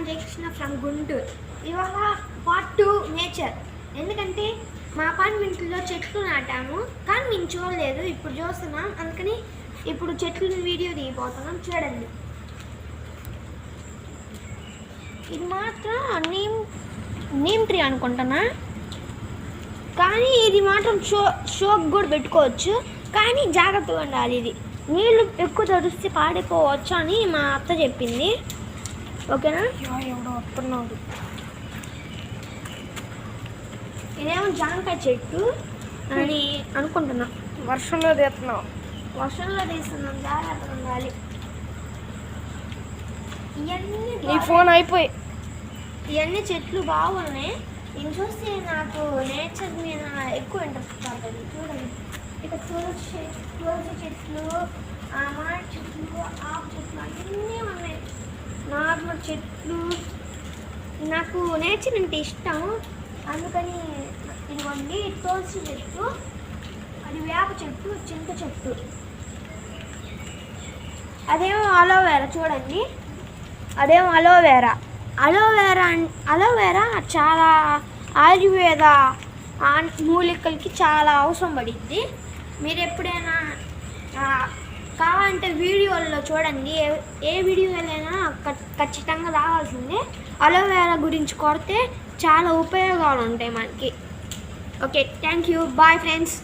Jayakrishna from Guntur. ఇవాళ part 2 nature. ఎందుకంటే మా అపార్ట్మెంట్లో చెట్లు నాటాము, కానీ మేము చూడలేదు, ఇప్పుడు చూస్తున్నాం. అందుకని ఇప్పుడు చెట్లను వీడియో దిగిపోతున్నాం. చూడండి, ఇది మాత్రం నీమ్ ట్రీ అనుకుంటున్నా, కానీ ఇది మాత్రం షోక్ కూడా పెట్టుకోవచ్చు, కానీ జాగ్రత్తగా ఉండాలి. ఇది నీళ్ళు ఎక్కువ తడిస్తే పాడిపోవచ్చు అని మా అత్త చెప్పింది. ఓకేనా? ఎవడో వస్తున్నాడు. ఇదేమో జాంకాయ చెట్టు అని అనుకుంటున్నా. వర్షంలో తీస్తున్నాం, జాగ్రత్తగా ఉండాలి. ఇవన్నీ ఫోన్ అయిపోయి ఇవన్నీ చెట్లు బాగున్నాయి. నేను చూస్తే నాకు నేచర్ మీద ఎక్కువ ఇంట్రెస్ట్ పడుతుంది. చూడండి, ఇక్కడ తులసి చెట్లు, మామిడి చెట్లు, ఆకు చెట్లు అన్నీ ఉన్నాయి. నార్మల్ చెట్లు. నాకు నేచర్ అంటే ఇష్టం, అందుకని ఇదిగోండి తులసి చెట్టు, అది వేప చెట్టు, చింత చెట్టు, అదేమో అలోవేరా. చూడండి, అదేమో అలోవేరా చాలా ఆయుర్వేద మూలికలకి చాలా అవసరం పడింది. మీరు ఎప్పుడైనా కావాలంటే వీడియోల్లో చూడండి, ఏ వీడియోలైనా ఖచ్చితంగా రావాల్సిందే. అలోవేరా గురించి కొడితే చాలా ఉపయోగాలు ఉంటాయి మనకి. Okay, thank you, bye friends.